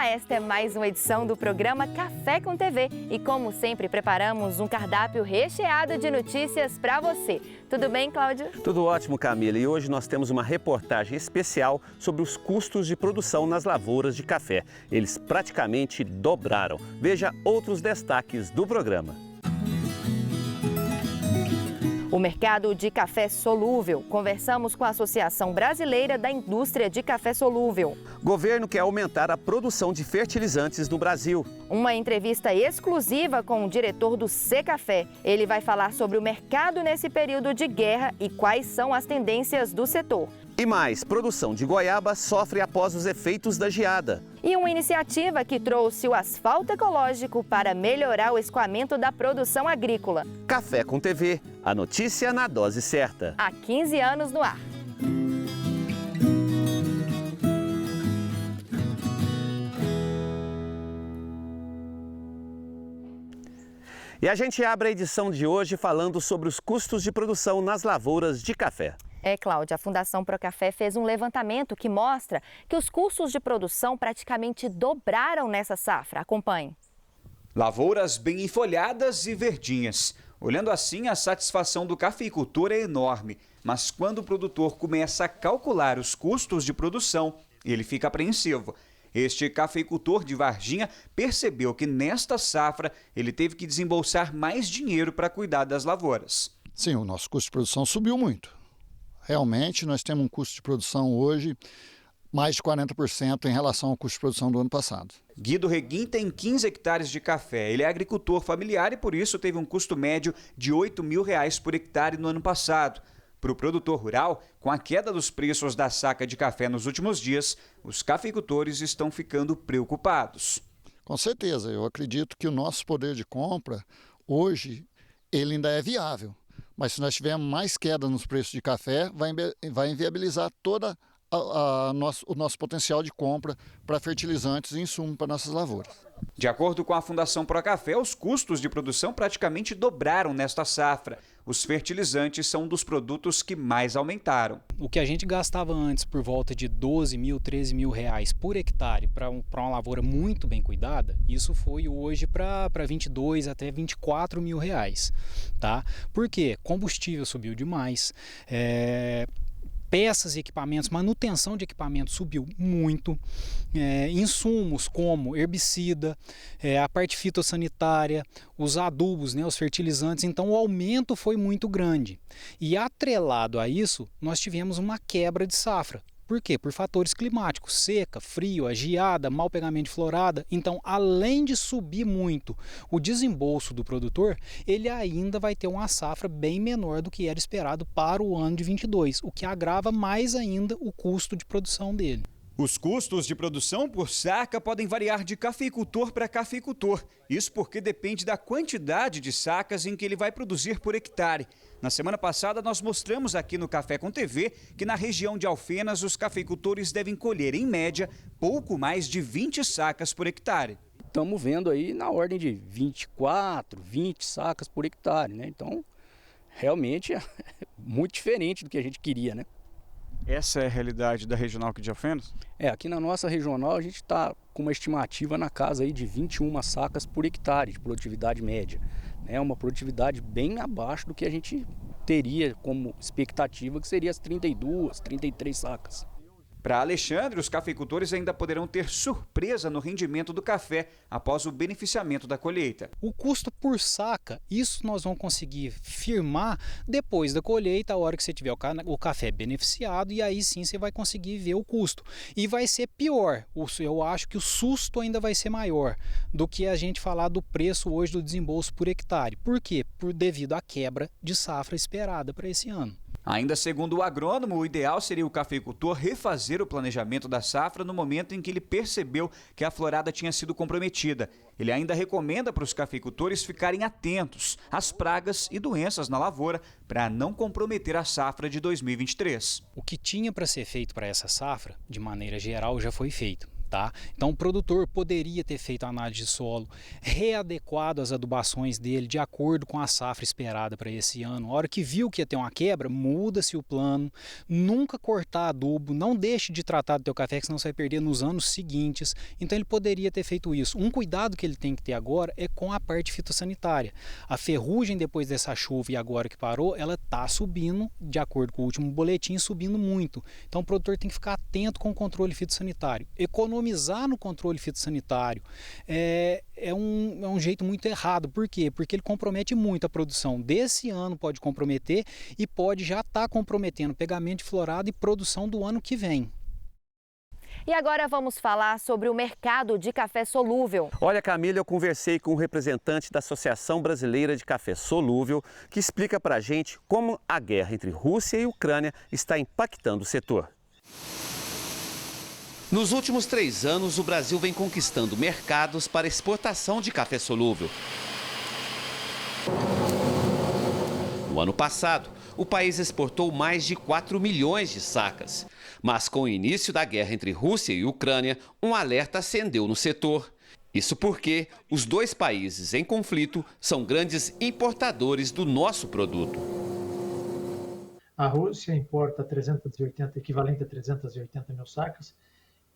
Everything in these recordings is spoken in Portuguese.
Olá, esta é mais uma edição do programa Café com TV e, como sempre, preparamos um cardápio recheado de notícias para você. Tudo bem, Cláudio? Tudo ótimo, Camila. E hoje nós temos uma reportagem especial sobre os custos de produção nas lavouras de café. Eles praticamente dobraram. Veja outros destaques do programa. O mercado de café solúvel. Conversamos com a Associação Brasileira da Indústria de Café Solúvel. Governo quer aumentar a produção de fertilizantes no Brasil. Uma entrevista exclusiva com o diretor do Secafé. Ele vai falar sobre o mercado nesse período de guerra e quais são as tendências do setor. E mais, produção de goiaba sofre após os efeitos da geada. E uma iniciativa que trouxe o asfalto ecológico para melhorar o escoamento da produção agrícola. Café com TV, a notícia na dose certa. Há 15 anos no ar. E a gente abre a edição de hoje falando sobre os custos de produção nas lavouras de café. Cláudia, a Fundação Procafé fez um levantamento que mostra que os custos de produção praticamente dobraram nessa safra. Acompanhe. Lavouras bem enfolhadas e verdinhas. Olhando assim, a satisfação do cafeicultor é enorme. Mas quando o produtor começa a calcular os custos de produção, ele fica apreensivo. Este cafeicultor de Varginha percebeu que nesta safra ele teve que desembolsar mais dinheiro para cuidar das lavouras. Sim, o nosso custo de produção subiu muito. Realmente, nós temos um custo de produção hoje mais de 40% em relação ao custo de produção do ano passado. Guido Reguim tem 15 hectares de café. Ele é agricultor familiar e, por isso, teve um custo médio de R$ 8.000 por hectare no ano passado. Para o produtor rural, com a queda dos preços da saca de café nos últimos dias, os cafeicultores estão ficando preocupados. Com certeza, eu acredito que o nosso poder de compra, hoje, ele ainda é viável. Mas se nós tivermos mais queda nos preços de café, vai inviabilizar todo o nosso potencial de compra para fertilizantes e insumos para nossas lavouras. De acordo com a Fundação Procafé, os custos de produção praticamente dobraram nesta safra. Os fertilizantes são um dos produtos que mais aumentaram. O que a gente gastava antes por volta de 12 mil, 13 mil reais por hectare para uma lavoura muito bem cuidada, isso foi hoje para 22 até 24 mil reais. Tá? Por quê? Combustível subiu demais. Peças e equipamentos, manutenção de equipamentos subiu muito, insumos como herbicida, a parte fitossanitária, os adubos, os fertilizantes, então o aumento foi muito grande. E atrelado a isso, nós tivemos uma quebra de safra. Por quê? Por fatores climáticos, seca, frio, a geada, mau pegamento de florada. Então, além de subir muito o desembolso do produtor, ele ainda vai ter uma safra bem menor do que era esperado para o ano de 22, o que agrava mais ainda o custo de produção dele. Os custos de produção por saca podem variar de cafeicultor para cafeicultor. Isso porque depende da quantidade de sacas em que ele vai produzir por hectare. Na semana passada, nós mostramos aqui no Café com TV que na região de Alfenas, os cafeicultores devem colher, em média, pouco mais de 20 sacas por hectare. Estamos vendo aí na ordem de 24, 20 sacas por hectare, né? Então, realmente é muito diferente do que a gente queria, né? Essa é a realidade da regional aqui de Alfenas? Aqui na nossa regional a gente está com uma estimativa na casa aí de 21 sacas por hectare de produtividade média. É uma produtividade bem abaixo do que a gente teria como expectativa, que seria as 32, 33 sacas. Para Alexandre, os cafeicultores ainda poderão ter surpresa no rendimento do café após o beneficiamento da colheita. O custo por saca, isso nós vamos conseguir firmar depois da colheita, a hora que você tiver o café beneficiado, e aí sim você vai conseguir ver o custo. E vai ser pior, eu acho que o susto ainda vai ser maior do que a gente falar do preço hoje do desembolso por hectare. Por quê? Devido à quebra de safra esperada para esse ano. Ainda segundo o agrônomo, o ideal seria o cafeicultor refazer o planejamento da safra no momento em que ele percebeu que a florada tinha sido comprometida. Ele ainda recomenda para os cafeicultores ficarem atentos às pragas e doenças na lavoura para não comprometer a safra de 2023. O que tinha para ser feito para essa safra, de maneira geral, já foi feito. Tá? Então o produtor poderia ter feito a análise de solo, readequado as adubações dele de acordo com a safra esperada para esse ano. A hora que viu que ia ter uma quebra, muda-se o plano, nunca cortar adubo, não deixe de tratar do teu café, que senão você vai perder nos anos seguintes. Então ele poderia ter feito isso. Um cuidado que ele tem que ter agora é com a parte fitossanitária. A ferrugem depois dessa chuva e agora que parou, ela está subindo, de acordo com o último boletim, subindo muito. Então o produtor tem que ficar atento com o controle fitossanitário. Economizar no controle fitossanitário é um jeito muito errado. Por quê? Porque ele compromete muito a produção desse ano, pode comprometer e pode já estar comprometendo pegamento de florada e produção do ano que vem. E agora vamos falar sobre o mercado de café solúvel. Olha, Camila, eu conversei com um representante da Associação Brasileira de Café Solúvel, que explica pra gente como a guerra entre Rússia e Ucrânia está impactando o setor. Nos últimos 3 anos, o Brasil vem conquistando mercados para exportação de café solúvel. No ano passado, o país exportou mais de 4 milhões de sacas. Mas com o início da guerra entre Rússia e Ucrânia, um alerta acendeu no setor. Isso porque os dois países em conflito são grandes importadores do nosso produto. A Rússia importa equivalente a 380 mil sacas,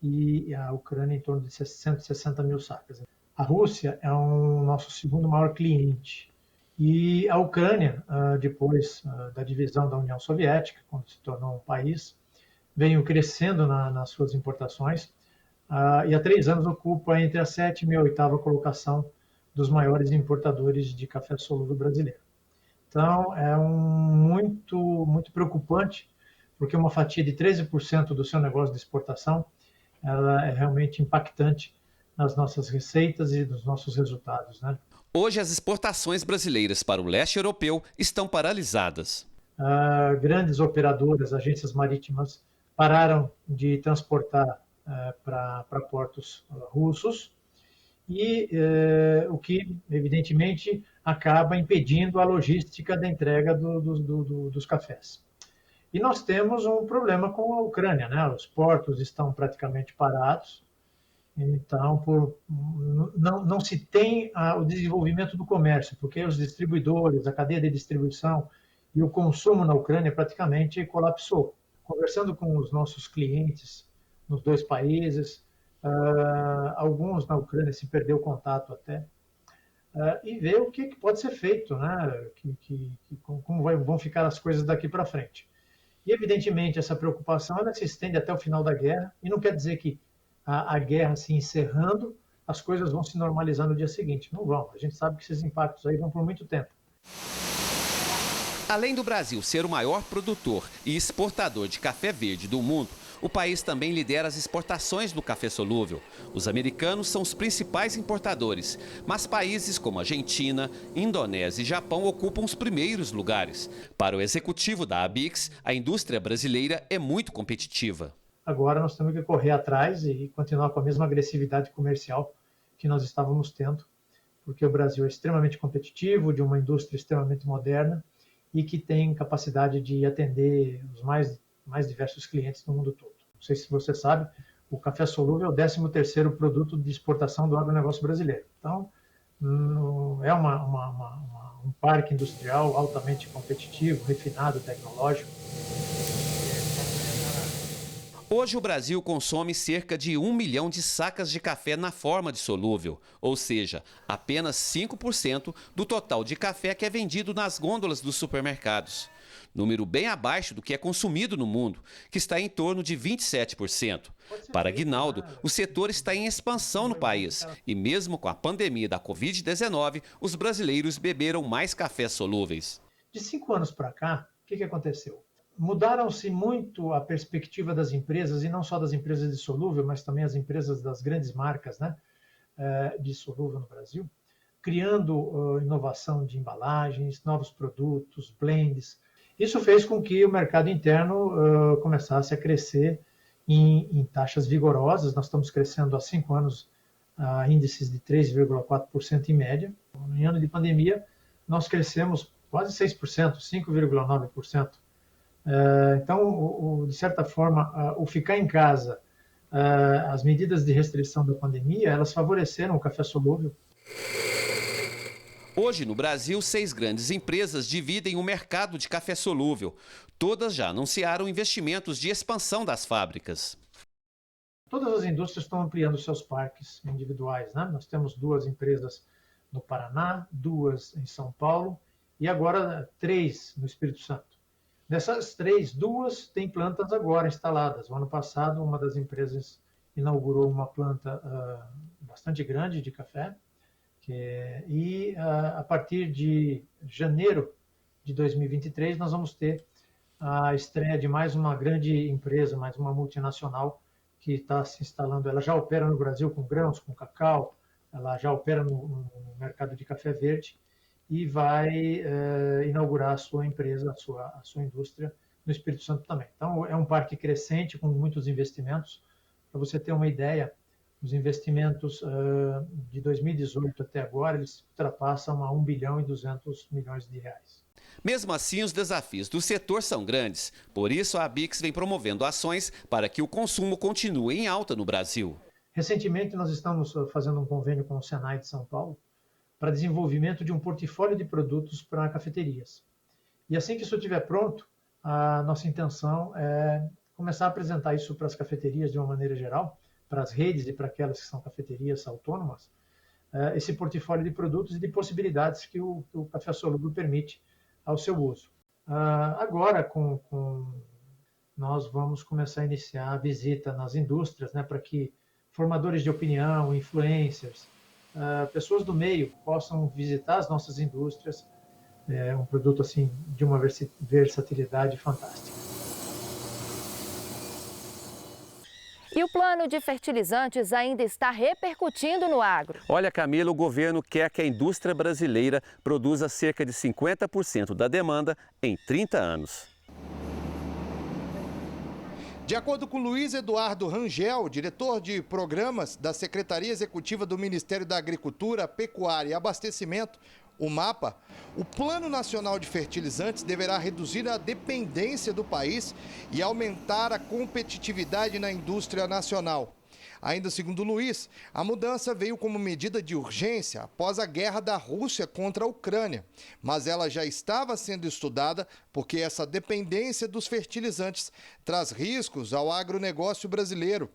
e a Ucrânia em torno de 160 mil sacas. A Rússia é o nosso segundo maior cliente. E a Ucrânia, depois da divisão da União Soviética, quando se tornou um país, veio crescendo nas suas importações e há 3 anos ocupa entre a 7ª e a 8ª colocação dos maiores importadores de café solúvel brasileiro. Então, é muito preocupante, porque uma fatia de 13% do seu negócio de exportação ela é realmente impactante nas nossas receitas e nos nossos resultados, né? Hoje, as exportações brasileiras para o leste europeu estão paralisadas. Grandes operadoras, agências marítimas, pararam de transportar para portos russos e o que, evidentemente, acaba impedindo a logística da entrega dos cafés. E nós temos um problema com a Ucrânia, né? Os portos estão praticamente parados, então não se tem o desenvolvimento do comércio, porque os distribuidores, a cadeia de distribuição e o consumo na Ucrânia praticamente colapsou. Conversando com os nossos clientes nos 2 países, alguns na Ucrânia se perdeu o contato até, e ver o que pode ser feito, né? Como vão ficar as coisas daqui para frente. E, evidentemente, essa preocupação ela se estende até o final da guerra, e não quer dizer que a guerra se encerrando, as coisas vão se normalizar no dia seguinte. Não vão. A gente sabe que esses impactos aí vão por muito tempo. Além do Brasil ser o maior produtor e exportador de café verde do mundo, o país também lidera as exportações do café solúvel. Os americanos são os principais importadores, mas países como Argentina, Indonésia e Japão ocupam os primeiros lugares. Para o executivo da ABIX, a indústria brasileira é muito competitiva. Agora nós temos que correr atrás e continuar com a mesma agressividade comercial que nós estávamos tendo, porque o Brasil é extremamente competitivo, de uma indústria extremamente moderna e que tem capacidade de atender os mais diversos clientes no mundo todo. Não sei se você sabe, o café solúvel é o 13º produto de exportação do agronegócio brasileiro. Então, é um parque industrial altamente competitivo, refinado, tecnológico. Hoje o Brasil consome cerca de 1 milhão de sacas de café na forma de solúvel, ou seja, apenas 5% do total de café que é vendido nas gôndolas dos supermercados. Número bem abaixo do que é consumido no mundo, que está em torno de 27%. Para Guinaldo, o setor está em expansão no país e mesmo com a pandemia da Covid-19, os brasileiros beberam mais cafés solúveis. De 5 anos para cá, o que aconteceu? Mudaram-se muito a perspectiva das empresas, e não só das empresas de solúvel, mas também as empresas das grandes marcas, né, de solúvel no Brasil, criando inovação de embalagens, novos produtos, blends. Isso fez com que o mercado interno começasse a crescer em taxas vigorosas. Nós estamos crescendo há 5 anos a índices de 3,4% em média. Em ano de pandemia, nós crescemos quase 6%, 5,9%. Então, de certa forma, o ficar em casa as medidas de restrição da pandemia, elas favoreceram o café solúvel. Hoje, no Brasil, 6 grandes empresas dividem o mercado de café solúvel. Todas já anunciaram investimentos de expansão das fábricas. Todas as indústrias estão ampliando seus parques individuais, né? Nós temos 2 empresas no Paraná, 2 em São Paulo e agora 3 no Espírito Santo. Dessas 3, 2 têm plantas agora instaladas. O ano passado, uma das empresas inaugurou uma planta bastante grande de café. E a partir de janeiro de 2023, nós vamos ter a estreia de mais uma grande empresa, mais uma multinacional que está se instalando. Ela já opera no Brasil com grãos, com cacau, ela já opera no mercado de café verde e vai inaugurar a sua empresa, a sua indústria no Espírito Santo também. Então, é um parque crescente com muitos investimentos. Para você ter uma ideia, os investimentos de 2018 até agora, eles ultrapassam a 1 bilhão e 200 milhões de reais. Mesmo assim, os desafios do setor são grandes. Por isso, a Bix vem promovendo ações para que o consumo continue em alta no Brasil. Recentemente, nós estamos fazendo um convênio com o Senai de São Paulo para desenvolvimento de um portfólio de produtos para cafeterias. E assim que isso estiver pronto, a nossa intenção é começar a apresentar isso para as cafeterias de uma maneira geral, para as redes e para aquelas que são cafeterias autônomas, esse portfólio de produtos e de possibilidades que o café solúvel permite ao seu uso. Agora, nós vamos começar a iniciar a visita nas indústrias, né, para que formadores de opinião, influencers, pessoas do meio possam visitar as nossas indústrias. É um produto assim de uma versatilidade fantástica. E o plano de fertilizantes ainda está repercutindo no agro. Olha, Camila, o governo quer que a indústria brasileira produza cerca de 50% da demanda em 30 anos. De acordo com Luiz Eduardo Rangel, diretor de programas da Secretaria Executiva do Ministério da Agricultura, Pecuária e Abastecimento, o MAPA, o Plano Nacional de Fertilizantes deverá reduzir a dependência do país e aumentar a competitividade na indústria nacional. Ainda segundo Luiz, a mudança veio como medida de urgência após a guerra da Rússia contra a Ucrânia, mas ela já estava sendo estudada porque essa dependência dos fertilizantes traz riscos ao agronegócio brasileiro.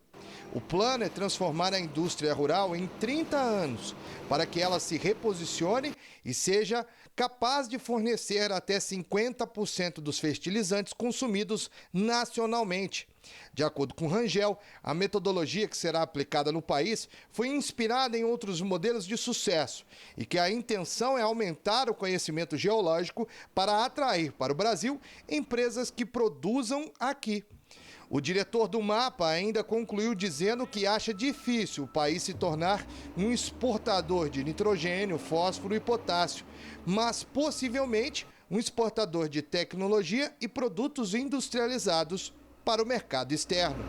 O plano é transformar a indústria rural em 30 anos, para que ela se reposicione e seja capaz de fornecer até 50% dos fertilizantes consumidos nacionalmente. De acordo com Rangel, a metodologia que será aplicada no país foi inspirada em outros modelos de sucesso e que a intenção é aumentar o conhecimento geológico para atrair para o Brasil empresas que produzam aqui. O diretor do MAPA ainda concluiu dizendo que acha difícil o país se tornar um exportador de nitrogênio, fósforo e potássio, mas possivelmente um exportador de tecnologia e produtos industrializados para o mercado externo.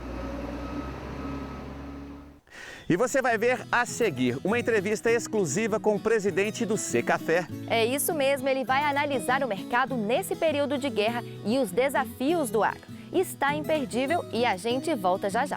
E você vai ver a seguir uma entrevista exclusiva com o presidente do Secafé. É isso mesmo, ele vai analisar o mercado nesse período de guerra e os desafios do agro. Está imperdível e a gente volta já já.